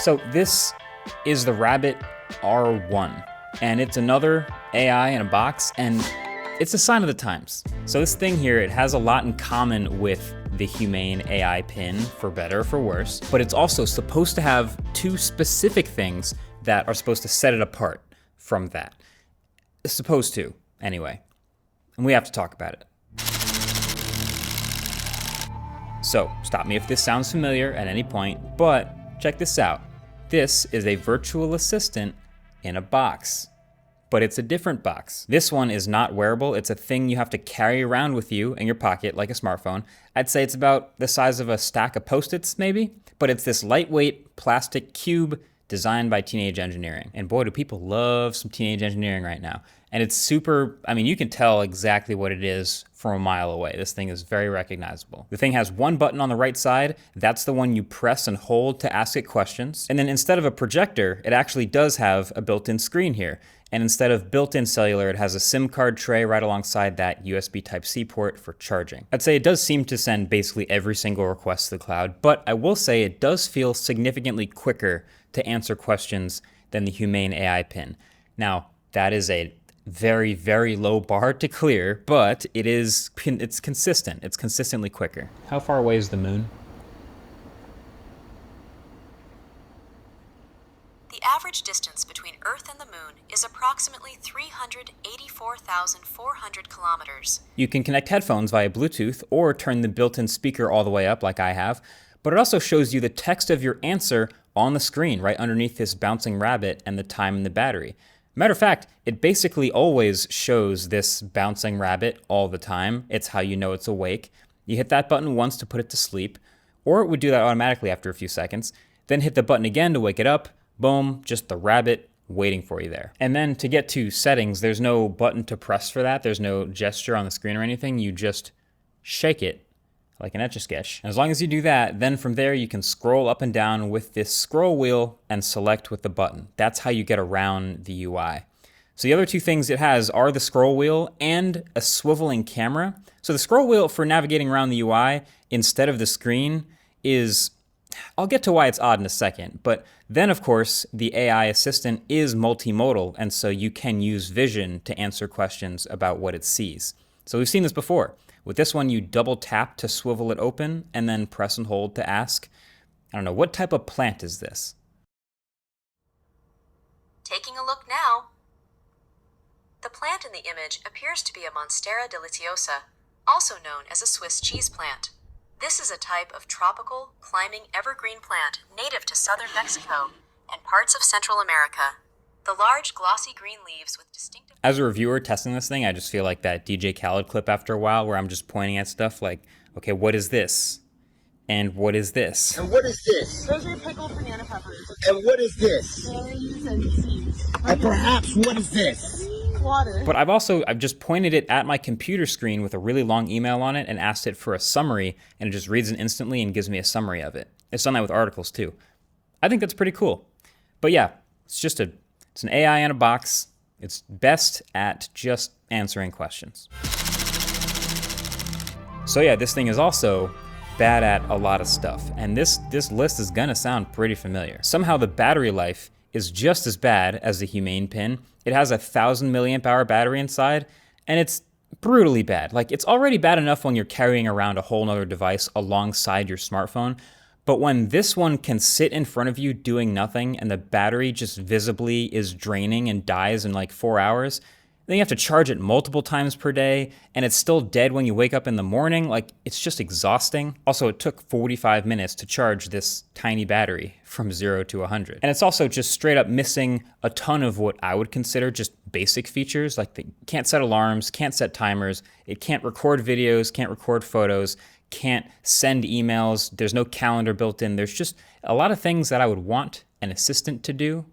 So this is the Rabbit R1, and it's another AI in a box, and it's a sign of the times. So this thing here, it has a lot in common with the Humane AI pin, for better or for worse, but it's also supposed to have two specific things that are supposed to set it apart from that. It's supposed to, anyway. And we have to talk about it. So, stop me if this sounds familiar at any point, but check this out. This is a virtual assistant in a box, but it's a different box. This one is not wearable. It's a thing you have to carry around with you in your pocket like a smartphone. I'd say it's about the size of a stack of Post-its maybe, but it's this lightweight plastic cube designed by Teenage Engineering. And boy, do people love some Teenage Engineering right now. And it's super, I mean, you can tell exactly what it is from a mile away. This thing is very recognizable. The thing has one button on the right side. That's the one you press and hold to ask it questions. And then instead of a projector, it actually does have a built-in screen here. And instead of built-in cellular, it has a SIM card tray right alongside that USB Type-C port for charging. I'd say it does seem to send basically every single request to the cloud, but I will say it does feel significantly quicker to answer questions than the Humane AI pin. Now, that is a very, very low bar to clear, but it's consistent. It's consistently quicker. How far away is the moon? The average distance between Earth and the moon is approximately 384,400 kilometers. You can connect headphones via Bluetooth or turn the built-in speaker all the way up like I have, but it also shows you the text of your answer on the screen right underneath this bouncing rabbit and the time and the battery. Matter of fact, it basically always shows this bouncing rabbit all the time. It's how you know it's awake. You hit that button once to put it to sleep, or it would do that automatically after a few seconds. Then hit the button again to wake it up. Boom, just the rabbit waiting for you there. And then to get to settings, there's no button to press for that. There's no gesture on the screen or anything. You just shake it like an Etch-a-Sketch. And as long as you do that, then from there you can scroll up and down with this scroll wheel and select with the button. That's how you get around the UI. So the other two things it has are the scroll wheel and a swiveling camera. So the scroll wheel for navigating around the UI instead of the screen is, I'll get to why it's odd in a second, but then of course the AI assistant is multimodal, and so you can use vision to answer questions about what it sees. So we've seen this before. With this one, you double tap to swivel it open and then press and hold to ask, I don't know, what type of plant is this? Taking a look now. The plant in the image appears to be a Monstera deliciosa, also known as a Swiss cheese plant. This is a type of tropical, climbing evergreen plant native to southern Mexico and parts of Central America. The large, glossy green leaves with distinctive... As a reviewer testing this thing, I just feel like that DJ Khaled clip after a while where I'm just pointing at stuff like, okay, what is this? And what is this? And what is this? Those are pickled banana peppers. And what is this? Berries and seeds. And perhaps what is this? Water. But I've just pointed it at my computer screen with a really long email on it and asked it for a summary, and it just reads it instantly and gives me a summary of it. It's done that with articles too. I think that's pretty cool. But yeah, it's an AI in a box. It's best at just answering questions. So yeah, this thing is also bad at a lot of stuff, and this list is gonna sound pretty familiar. Somehow the battery life is just as bad as the Humane pin. It has 1,000 milliamp hour battery inside, and it's brutally bad. Like, it's already bad enough when you're carrying around a whole nother device alongside your smartphone, but when this one can sit in front of you doing nothing and the battery just visibly is draining and dies in like 4 hours, then you have to charge it multiple times per day, and it's still dead when you wake up in the morning. Like, it's just exhausting. Also, it took 45 minutes to charge this tiny battery from 0 to 100. And it's also just straight up missing a ton of what I would consider just basic features. Like, it can't set alarms, can't set timers, it can't record videos, can't record photos, can't send emails, there's no calendar built in. There's just a lot of things that I would want an assistant to do,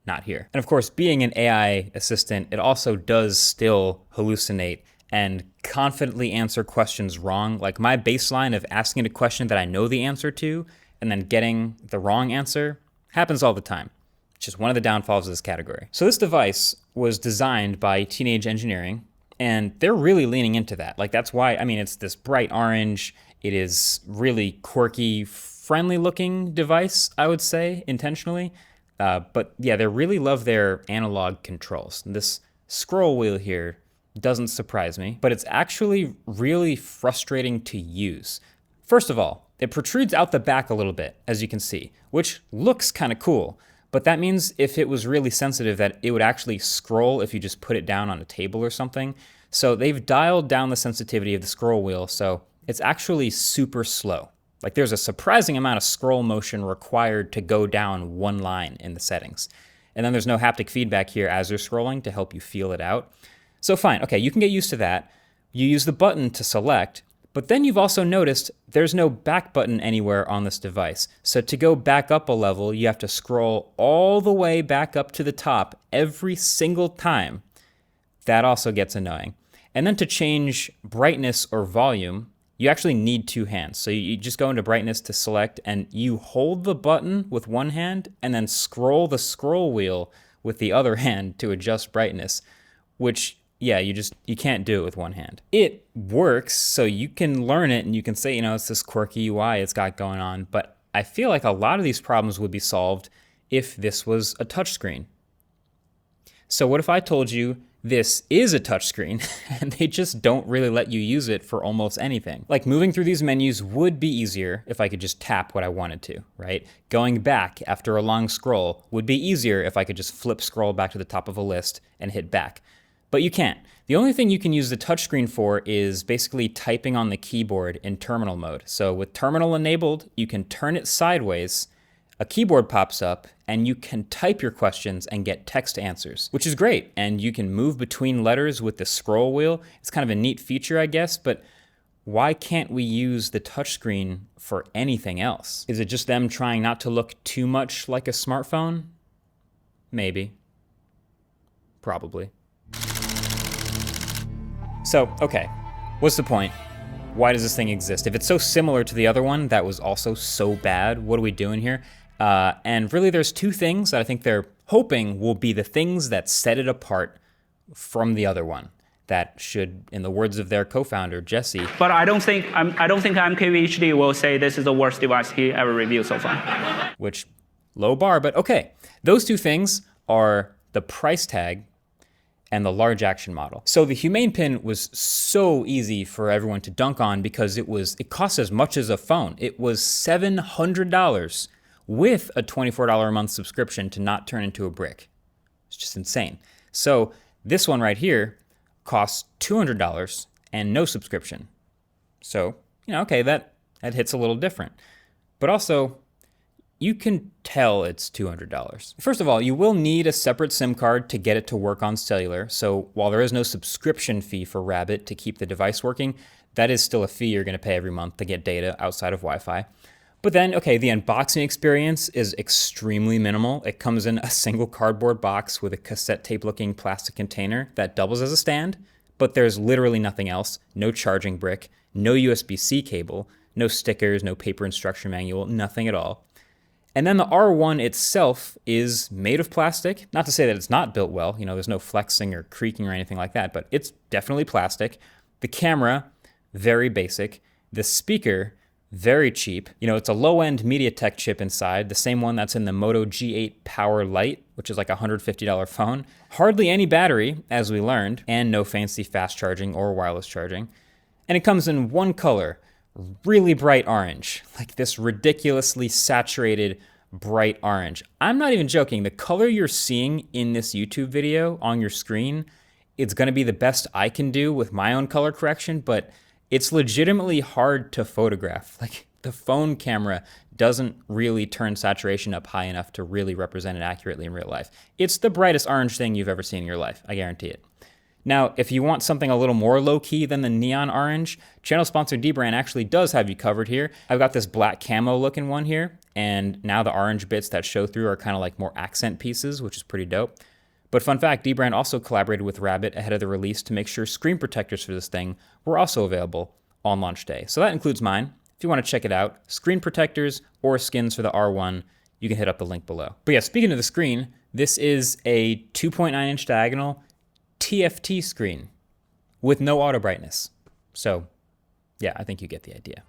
not here. And of course, being an AI assistant, it also does still hallucinate and confidently answer questions wrong. Like, my baseline of asking a question that I know the answer to and then getting the wrong answer happens all the time. It's just one of the downfalls of this category. So this device was designed by Teenage Engineering, and they're really leaning into that. Like, that's why, I mean, it's this bright orange. It is really quirky, friendly looking device, I would say, intentionally. But yeah, they really love their analog controls. This scroll wheel here doesn't surprise me, but it's actually really frustrating to use. First of all, it protrudes out the back a little bit, as you can see, which looks kind of cool. But that means if it was really sensitive that it would actually scroll if you just put it down on a table or something. So they've dialed down the sensitivity of the scroll wheel, so it's actually super slow. Like there's a surprising amount of scroll motion required to go down one line in the settings. And then there's no haptic feedback here as you're scrolling to help you feel it out. So fine, okay, you can get used to that. You use the button to select, but then you've also noticed there's no back button anywhere on this device. So to go back up a level, you have to scroll all the way back up to the top every single time. That also gets annoying. And then to change brightness or volume, you actually need two hands. So you just go into brightness to select and you hold the button with one hand and then scroll the scroll wheel with the other hand to adjust brightness, which yeah, you can't do it with one hand. It works, so you can learn it and you can say, it's this quirky UI it's got going on, but I feel like a lot of these problems would be solved if this was a touchscreen. So what if I told you this is a touchscreen and they just don't really let you use it for almost anything? Like moving through these menus would be easier if I could just tap what I wanted to, right? Going back after a long scroll would be easier if I could just flip scroll back to the top of a list and hit back. But you can't. The only thing you can use the touchscreen for is basically typing on the keyboard in terminal mode. So with terminal enabled, you can turn it sideways, a keyboard pops up, and you can type your questions and get text answers, which is great. And you can move between letters with the scroll wheel. It's kind of a neat feature, I guess, but why can't we use the touchscreen for anything else? Is it just them trying not to look too much like a smartphone? Maybe. Probably. So, okay, what's the point? Why does this thing exist? If it's so similar to the other one that was also so bad, what are we doing here? And really there's two things that I think they're hoping will be the things that set it apart from the other one. That should, in the words of their co-founder, Jesse. But I don't think MKBHD will say this is the worst device he ever reviewed so far. Which, low bar, but okay. Those two things are the price tag and the large action model. So the Humane Pin was so easy for everyone to dunk on because it cost as much as a phone. It was $700 with a $24 a month subscription to not turn into a brick. It's just insane. So this one right here costs $200 and no subscription. So, okay, that hits a little different. But also, you can tell it's $200. First of all, you will need a separate SIM card to get it to work on cellular. So while there is no subscription fee for Rabbit to keep the device working, that is still a fee you're going to pay every month to get data outside of Wi-Fi. But then, okay, the unboxing experience is extremely minimal. It comes in a single cardboard box with a cassette tape looking plastic container that doubles as a stand, but there's literally nothing else. No charging brick, no USB-C cable, no stickers, no paper instruction manual, nothing at all. And then the R1 itself is made of plastic. Not to say that it's not built well, there's no flexing or creaking or anything like that, but it's definitely plastic. The camera, very basic. The speaker, very cheap. It's a low-end MediaTek chip inside, the same one that's in the Moto G8 Power Lite, which is like a $150 phone. Hardly any battery, as we learned, and no fancy fast charging or wireless charging. And it comes in one color, really bright orange, like this ridiculously saturated bright orange. I'm not even joking. The color you're seeing in this YouTube video on your screen, it's going to be the best I can do with my own color correction, but it's legitimately hard to photograph. Like the phone camera doesn't really turn saturation up high enough to really represent it accurately in real life. It's the brightest orange thing you've ever seen in your life. I guarantee it. Now, if you want something a little more low-key than the neon orange, channel sponsor Dbrand actually does have you covered here. I've got this black camo looking one here, and now the orange bits that show through are kind of like more accent pieces, which is pretty dope. But fun fact, Dbrand also collaborated with Rabbit ahead of the release to make sure screen protectors for this thing were also available on launch day. So that includes mine. If you want to check it out, screen protectors or skins for the R1, you can hit up the link below. But yeah, speaking of the screen, this is a 2.9-inch diagonal TFT screen with no auto brightness. So yeah, I think you get the idea.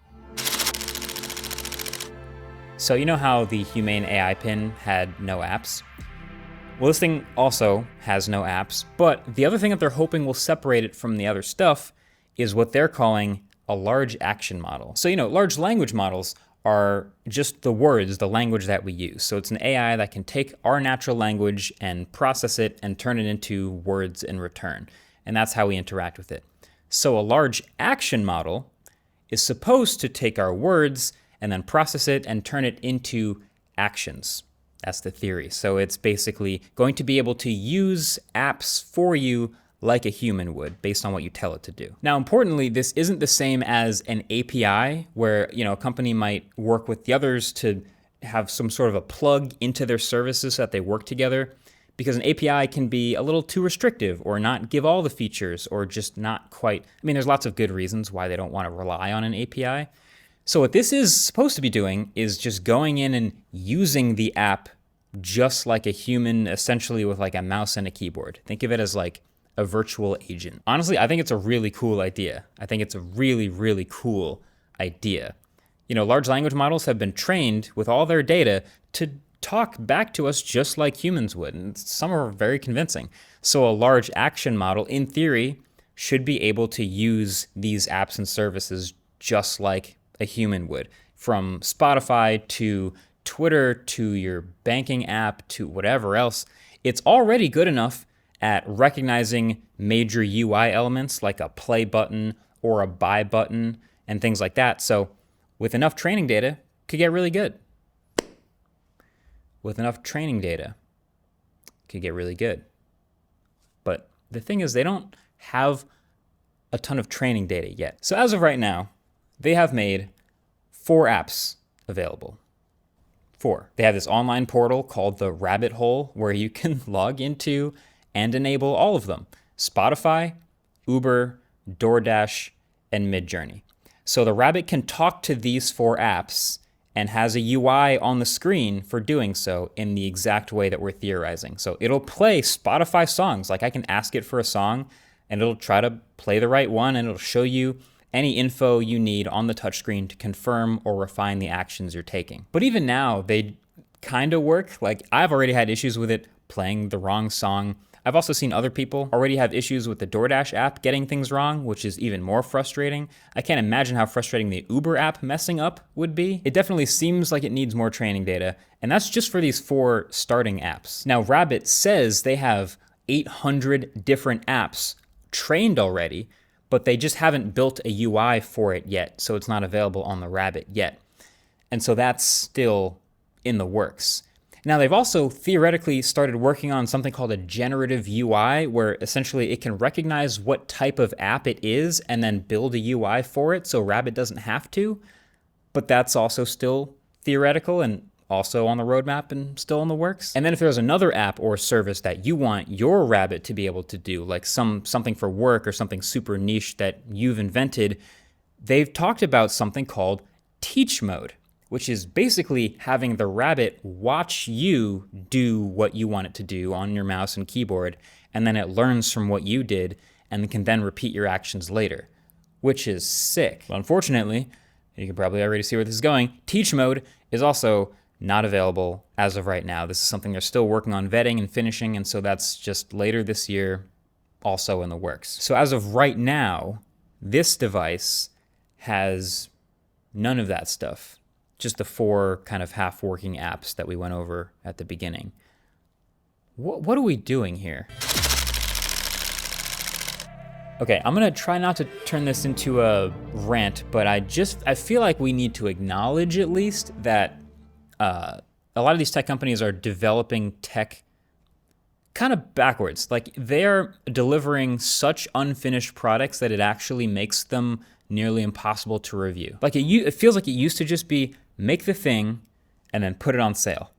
So you know how the Humane AI pin had no apps? Well, this thing also has no apps, but the other thing that they're hoping will separate it from the other stuff is what they're calling a large action model. So, large language models are just the words, the language that we use. So it's an AI that can take our natural language and process it and turn it into words in return. And that's how we interact with it. So a large action model is supposed to take our words and then process it and turn it into actions. That's the theory. So it's basically going to be able to use apps for you like a human would, based on what you tell it to do. Now, importantly, this isn't the same as an API where, a company might work with the others to have some sort of a plug into their services so that they work together, because an API can be a little too restrictive or not give all the features or just not quite. There's lots of good reasons why they don't want to rely on an API. So what this is supposed to be doing is just going in and using the app just like a human, essentially with like a mouse and a keyboard. Think of it as like a virtual agent. Honestly, I think it's a really cool idea. I think it's a really, really cool idea. Large language models have been trained with all their data to talk back to us just like humans would, and some are very convincing. So a large action model, in theory, should be able to use these apps and services just like a human would, from Spotify to Twitter to your banking app to whatever else. It's already good enough at recognizing major UI elements like a play button or a buy button and things like that. So with enough training data, could get really good. With enough training data, could get really good. But the thing is, they don't have a ton of training data yet. So as of right now, they have made 4 apps available. 4. They have this online portal called the Rabbit Hole where you can log into and enable all of them: Spotify, Uber, DoorDash, and Midjourney. So the Rabbit can talk to these 4 apps and has a UI on the screen for doing so in the exact way that we're theorizing. So it'll play Spotify songs. Like I can ask it for a song and it'll try to play the right one, and it'll show you any info you need on the touchscreen to confirm or refine the actions you're taking. But even now, they kind of work. Like I've already had issues with it playing the wrong song. I've also seen other people already have issues with the DoorDash app getting things wrong, which is even more frustrating. I can't imagine how frustrating the Uber app messing up would be. It definitely seems like it needs more training data, and that's just for these 4 starting apps. Now, Rabbit says they have 800 different apps trained already, but they just haven't built a UI for it yet, so it's not available on the Rabbit yet. And so that's still in the works. Now, they've also theoretically started working on something called a generative UI, where essentially it can recognize what type of app it is and then build a UI for it so Rabbit doesn't have to. But that's also still theoretical and also on the roadmap and still in the works. And then if there's another app or service that you want your Rabbit to be able to do, like something for work or something super niche that you've invented, they've talked about something called teach mode, which is basically having the Rabbit watch you do what you want it to do on your mouse and keyboard, and then it learns from what you did and can then repeat your actions later, which is sick. But unfortunately, you can probably already see where this is going, teach mode is also not available as of right now. This is something they're still working on vetting and finishing, and so that's just later this year, also in the works. So as of right now, this device has none of that stuff. Just the 4 kind of half-working apps that we went over at the beginning. What are we doing here? Okay, I'm gonna try not to turn this into a rant, but I feel like we need to acknowledge at least that a lot of these tech companies are developing tech kind of backwards. Like they're delivering such unfinished products that it actually makes them nearly impossible to review. Like it feels like it used to just be make the thing and then put it on sale.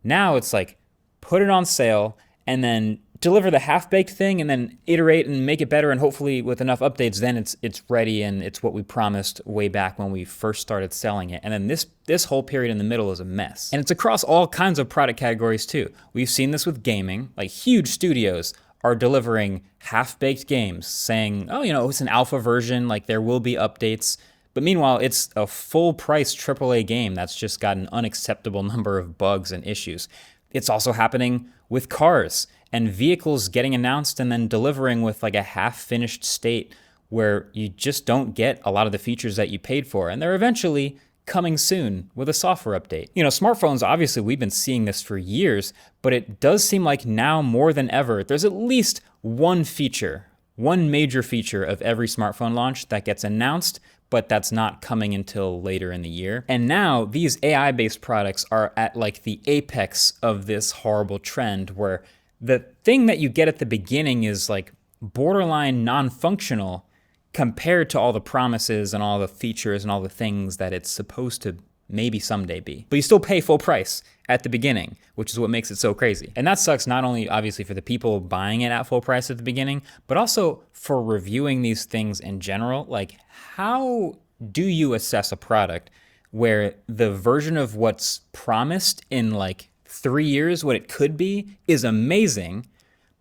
Now it's like put it on sale and then deliver the half-baked thing and then iterate and make it better, and hopefully with enough updates then it's ready and it's what we promised way back when we first started selling it. And then this whole period in the middle is a mess. And it's across all kinds of product categories too. We've seen this with gaming. Like huge studios are delivering half-baked games saying, oh, it's an alpha version, like there will be updates, But meanwhile, it's a full-price AAA game that's just got an unacceptable number of bugs and issues. It's also happening with cars and vehicles getting announced and then delivering with like a half-finished state where you just don't get a lot of the features that you paid for. And they're eventually coming soon with a software update. You know, smartphones, obviously we've been seeing this for years, but it does seem like now more than ever, there's at least one feature, one major feature of every smartphone launch that gets announced, but that's not coming until later in the year. And now these AI-based products are at like the apex of this horrible trend where the thing that you get at the beginning is like borderline non-functional compared to all the promises and all the features and all the things that it's supposed to maybe someday be. But you still pay full price at the beginning, which is what makes it so crazy. And that sucks not only obviously for the people buying it at full price at the beginning, but also for reviewing these things in general. Like, how do you assess a product where the version of what's promised in like 3 years, what it could be, is amazing,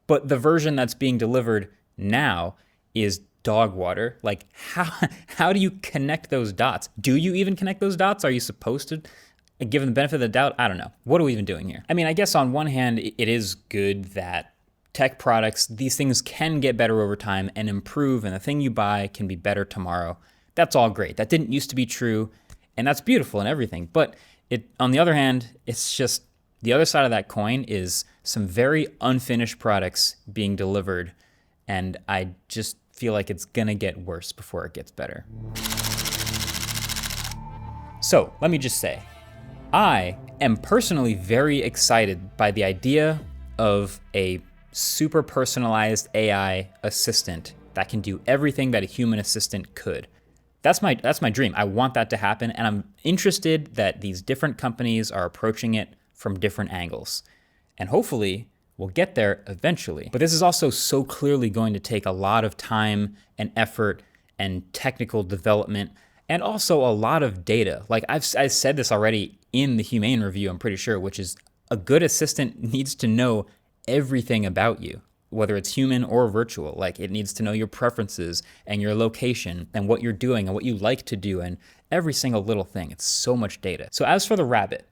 but the version that's being delivered now is dog water? Like, how do you connect those dots? Do you even connect those dots? Are you supposed to give them the benefit of the doubt? I don't know. What are we even doing here? I mean, I guess on one hand, it is good that tech products, these things can get better over time and improve, and the thing you buy can be better tomorrow. That's all great. That didn't used to be true, and that's beautiful and everything. But on the other hand, it's just the other side of that coin is some very unfinished products being delivered, and I just feel like it's gonna get worse before it gets better. So let me just say, I am personally very excited by the idea of a super personalized AI assistant that can do everything that a human assistant could. That's my dream. I want that to happen, and I'm interested that these different companies are approaching it from different angles. And hopefully we'll get there eventually. But this is also so clearly going to take a lot of time and effort and technical development, and also a lot of data. Like I've said this already in the Humane review, I'm pretty sure, which is a good assistant needs to know everything about you, whether it's human or virtual. Like it needs to know your preferences and your location and what you're doing and what you like to do and every single little thing. It's so much data. So as for the Rabbit,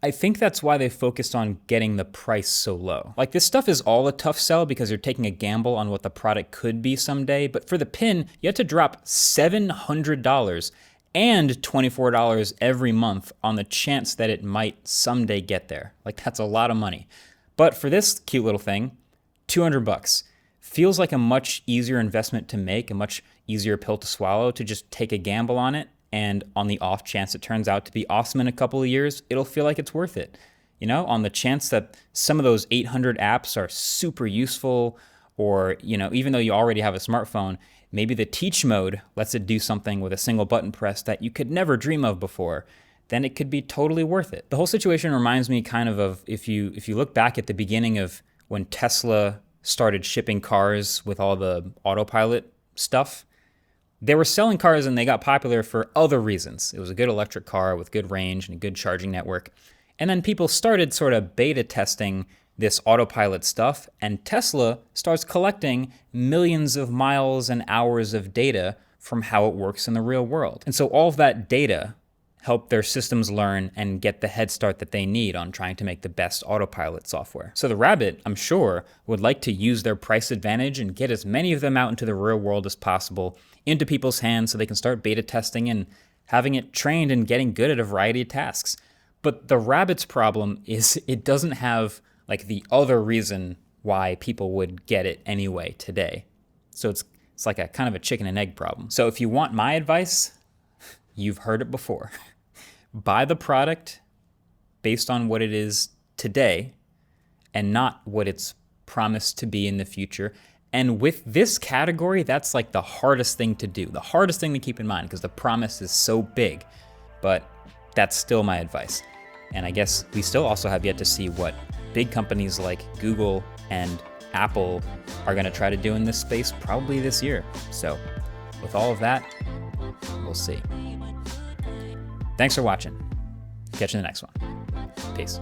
I think that's why they focused on getting the price so low. Like this stuff is all a tough sell because you're taking a gamble on what the product could be someday. But for the pin, you have to drop $700 and $24 every month on the chance that it might someday get there. Like that's a lot of money. But for this cute little thing, $200 feels like a much easier investment to make, a much easier pill to swallow to just take a gamble on it. And on the off chance it turns out to be awesome in a couple of years, it'll feel like it's worth it. You know, on the chance that some of those 800 apps are super useful, or, you know, even though you already have a smartphone, maybe the teach mode lets it do something with a single button press that you could never dream of before, then it could be totally worth it. The whole situation reminds me kind of if you look back at the beginning of when Tesla started shipping cars with all the autopilot stuff. They were selling cars and they got popular for other reasons. It was a good electric car with good range and a good charging network. And then people started sort of beta testing this autopilot stuff, and Tesla starts collecting millions of miles and hours of data from how it works in the real world. And so all of that data help their systems learn and get the head start that they need on trying to make the best autopilot software. So the Rabbit, I'm sure, would like to use their price advantage and get as many of them out into the real world as possible, into people's hands so they can start beta testing and having it trained and getting good at a variety of tasks. But the Rabbit's problem is it doesn't have like the other reason why people would get it anyway today. So it's like a kind of a chicken and egg problem. So if you want my advice, you've heard it before. Buy the product based on what it is today and not what it's promised to be in the future. And with this category, that's like the hardest thing to do, the hardest thing to keep in mind because the promise is so big, but that's still my advice. And I guess we still also have yet to see what big companies like Google and Apple are gonna try to do in this space probably this year. So with all of that, we'll see. Thanks for watching. Catch you in the next one. Peace.